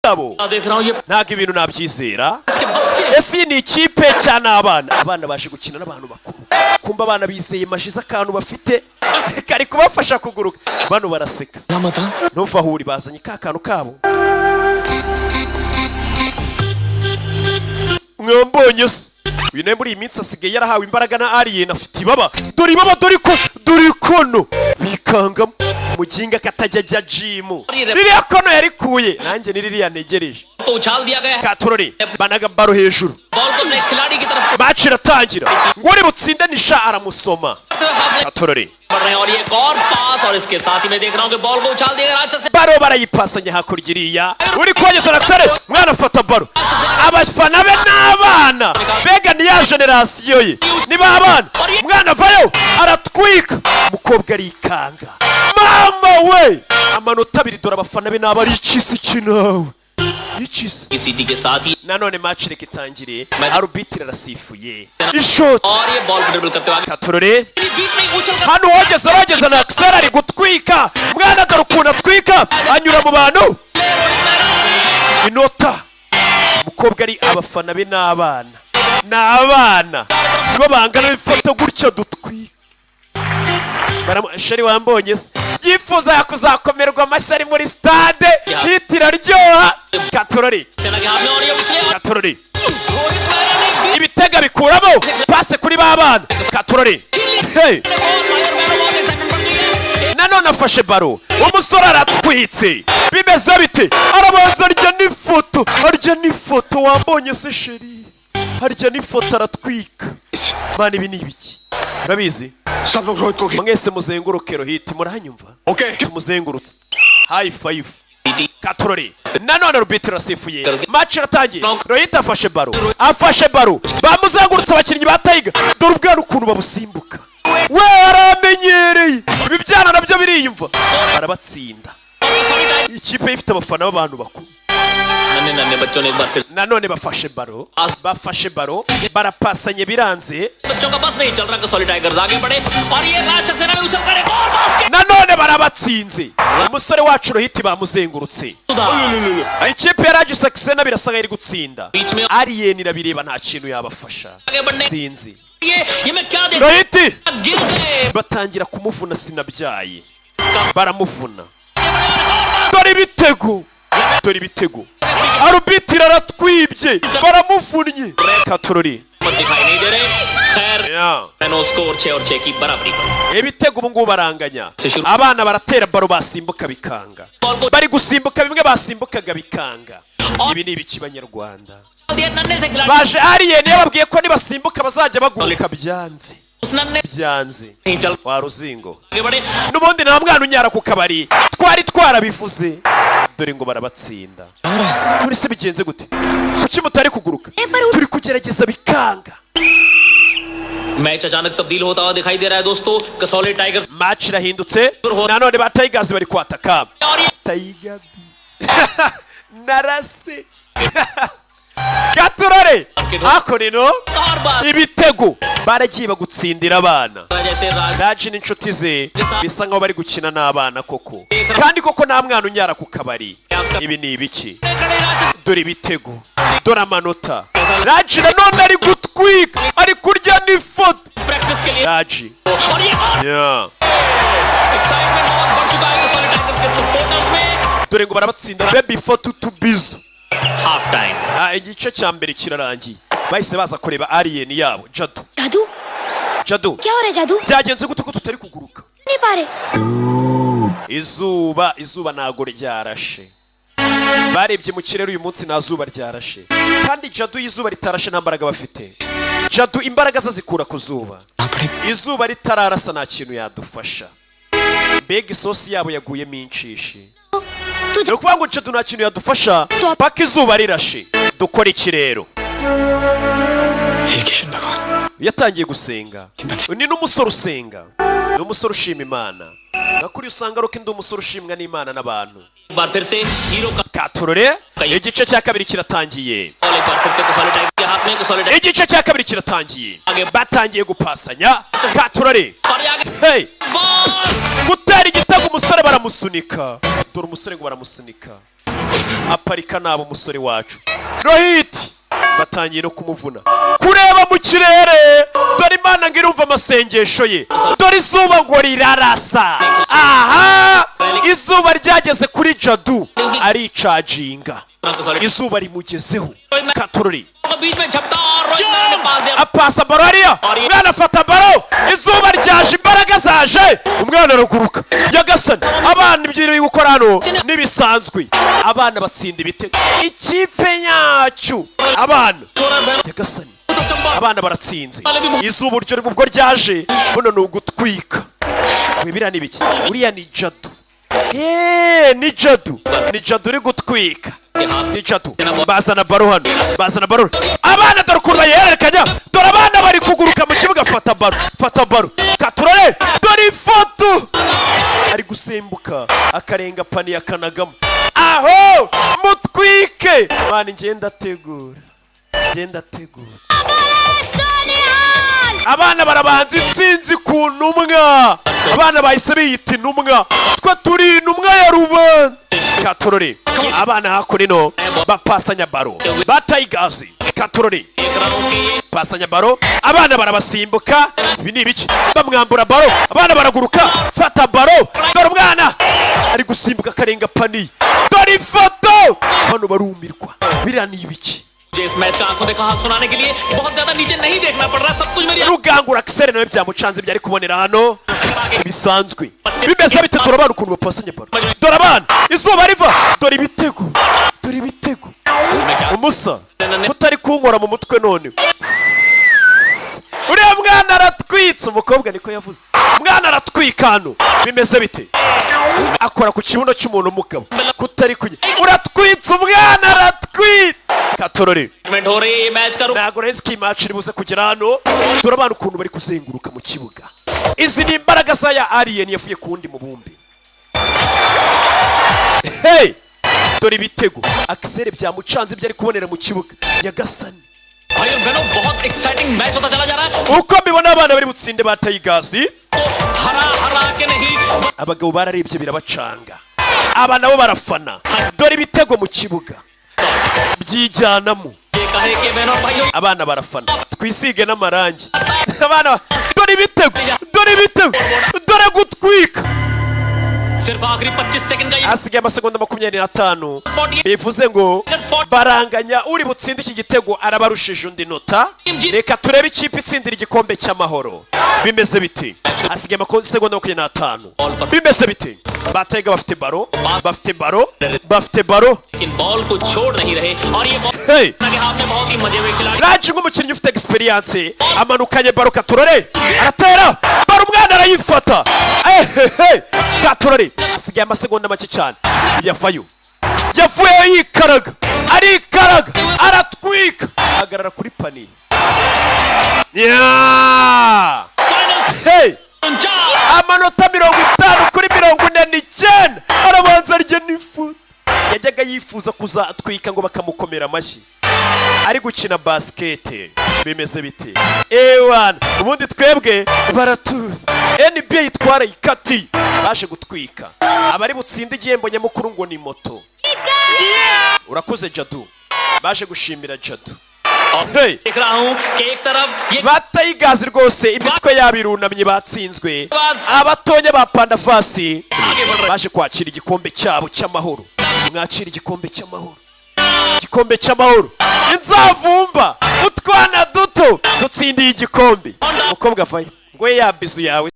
ntago ibintu nabyizera. Ese ni ikipe cyane abana baje gukina n'abantu bakuru, kumba abana bizeye mashize akantu bafite kari kubafasha kuguruka, bano baraseka ntuva aho uri, bazanye ka kantu kabo. Mwambonye se uyu nawe muri iyi minsi asigaye yarahawe imbaraga na alien, afite ibaba, dore ibaba, dore kono bikangamo muginga katajya jimu, ririya kono yarikuye nanjye niririya negereje. Katurore banaga baro hejuru, match iratangira, ngo uri butsinde nisha aramusoma. Katurore baro barayipasanya hakurya iriya, uri kwageza naksare mwana afata baro, abafana be n'abana bega ni ya generasiyo ye, niba abana mwana vayo aratwika, mukobwa arikanga, mama we amanota abiri, dore abafana be n'abari ikisi kinawe ichisi. Nanone match ikitangire, arbitre arasifuye ishot. Katurore hano wogeza na Aksara ari gutwika, mwana dore ukuntu atwika anyura mu bantu. Inota mukobwa ari abafana be n'abana nibo bangana bifata gutya dutwika. Shari wambonye se yifuza kuzakomerwa amashari muri stade, hitira ryoha. Katurore ibitega bikuramo pase kuri babana. Katurore nanone afashe baro, umusore aratwitse, bimeze bite? Arabanza arya n'ifoto, wambonye se sheri, arya n'ifoto aratwika. Mani ibi ni ibiki? Urabizi mwese muzenguruke rohiti, muranyumva? Tumuzengurutse high five. Katurore nanone arbitre asifuye, match iratangiye, rohiti afashe baro, bamuzengurutse abakinnyi ba Tiger, dore ubwana ukuntu babusimbuka, we aramenyereye, ibi byana nabyo biriyumva, barabatsinda. Ikipe ifite abafana b'abantu bakuru. Nanone bafashe baro barapasanye biranze, nanone barabatsinze, umusore wacu rohiti bamuzengurutse. Ikipe yaraje Saxena birasaga iri gutsinda, alien irabireba nta kintu yabafasha, sinzi. Rohiti batangira kumuvuna, sinabyaye baramuvuna, dore ibitego, arbitre aratwibye, baramuvunnye. Katurore ibitego ubu ngubu baranganya, abana baratera baro basimbuka bikanga, bari gusimbuka bimwe basimbukaga bikanga. Ibi ni ibiki banyarwanda? Baje alien yababwiye ko nibasimbuka bazajya baguruka, byanze wa ruzingo, n'ubundi nta mwana unyara ku kabari, twari twarabivuze, dore ngo barabatsinda. Muri se bigenze gute? Kuki mutari kuguruka? Turi kugerageza bikanga. Match अचानक तब्दील होता हुआ दिखाई दे रहा है दोस्तों. Kasauli tigers match irahindutse, nanone ba Tigers bari kwataka. Tiger narase Katurore hakorino ibitego baragiye bagutsindira abana. Daji n'inshuti ze bisa nkaho bari gukina n'abana koko, kandi koko nta mwana unyara ku kabari. Ibi ni ibiki? Dore ibitego, dore amanota. Daji nanone ari gutwika, ari kurya n'ifoto. Daji dore ngo barabatsinda baby photo to bizo. half time. Igice cya mbere kirarangiye, bahise baza kureba alien yabo. Jadu क्या हो रहा है जादू? byagenze gute ko tutari kuguruka? नहीं पा रहे. Izuba ntago ryarashe, barebye mu kirere uyu munsi nta zuba ryarashe, kandi Jadu izuba ritarashe nta mbaraga bafite. Jadu imbaraga ze zikura ku zuba, izuba ritararasa nta kintu yadufasha. Mbega isosi yabo yaguyemo inshishi. Ni ukuvuga ngo Jadu nta kintu yadufasha paka izuba rirashe. Dukora iki rero? Yatangiye gusenga, ni n'umusore usenga, ni umusore ushima Imana. Nakuri usanga roke ndi umusore ushimwa n'Imana n'abantu. Katurore igice cya kabiri kiratangiye, igice cya kabiri kiratangiye, batangiye gupasanya. Katurore gutera igitego, umusore baramusunika, dore umusore ngo baramusunika. aparika nabo umusore wacu Rohit batangiye no kumuvuna kureba mu kirere dore Imana ngo irumva amasengesho ye dore izuba ngo rirarasa aha izuba ryageze kuri Jadu aricaginga izuba rimugezeho Katorori apasa baro hariya umwana afata baro izuba ryaje imbaraga zaje umwana araguruka Nyagasani abana ibyo biri gukora hano nibisanzwe abana batsinda ibitego ikipe yacu abana Nyagasani abana baratsinze izuba uryo ubwo ryaje buno ni ugutwika wibira nibiki uriya ni Jadu ni Jadu uri gutwika ni Jadu bazana baro hano bazana baro abana dore ukuntu bayerekanya dore abana bari kuguruka mu kibuga fata baro Katurore dore ifoto ari gusimbuka akarenga pani akanagamo aho mutwike bana ngenda tegura abana barabanza intsinzi ku ntumwa abana bahise biyita intumwa twe turi intumwa ya rubanda Katorore abana hakurino bapasanya baro batayigazi Katorore pasanya baro abana barabasimbuka ibi ni ibiki bamwambura baro abana baraguruka fata baro dore umwana ari gusimbuka karenga pani dore ifoto hano barumirwa biriya ni ibiki इस मैच का आंखों देखा हाथ सुनाने के लिए बहुत ज्यादा नीचे नहीं देखना पड़ रहा सब कुछ मेरी rugangura Axel nawe byamucanze byari kubonera hano bisanzwe bimeze bite dore abana ukuntu bapasanya baro dore abana izuba riva dore ibitego umusa utari kunkora mu mutwe none uriya mwana aratwitse umukobwa niko yavuze umwana aratwika hano bimeze bite akora ku kibuno cy'umuntu umugabo kutari kujya uratwitse umwana aratwitse Katorore ntabwo rero iki match iri buze kugera hano dore abantu ukuntu bari kuzenguruka mu kibuga izi ni imbaraga za ya alien yavuye ku wundi mubumbe hey dore ibitego Axel byamucanze byari kubonera mu kibuga Nyagasani uko mbibona abana bari butsinde batayigazi abagabo bararebye birabacanga aba nabo barafana dore ibitego mu kibuga byijyanamo abana barafana twisige n'amarangi abana dore ibitego dore gutwika asigaye amasegonda 25 bivuze ngo baranganya uri butsinde iki gitego arabarushije undi nota reka turebe ikipe itsindira igikombe cy'amahoro bimeze biti asigaye amasegonda 25 bimeze biti batega bafite baro hey Raji nk'umukinnyi ufite experience amanukanye baro Katurore aratera baro umwana arayifata Katurore asigaye amasegonda make cyane yavuye yikaraga aratwika ahagarara kuri pani hey amanota 50 kuri 49 arabanza rye n'ifu yajyaga yifuza kuzatwika ngo bakamukomera amashyi ari gukina basket bimeze bite ewan ubundi twebwe baratuza NBA itwara ikati baje gutwika abari butsinde igihembo nyamukuru ngo ni moto urakoze Jadu baje gushimira Jadu hey batayigazi rwose imitwe yabirunamye batsinzwe abatonya ba Pandafasi baje kwakira igikombe cyabo cy'amahoro mwakira igikombe cy'amahoro inzavumba utwana duto dutsindiye igikombe umukobwa vayo ngo yabizu yawe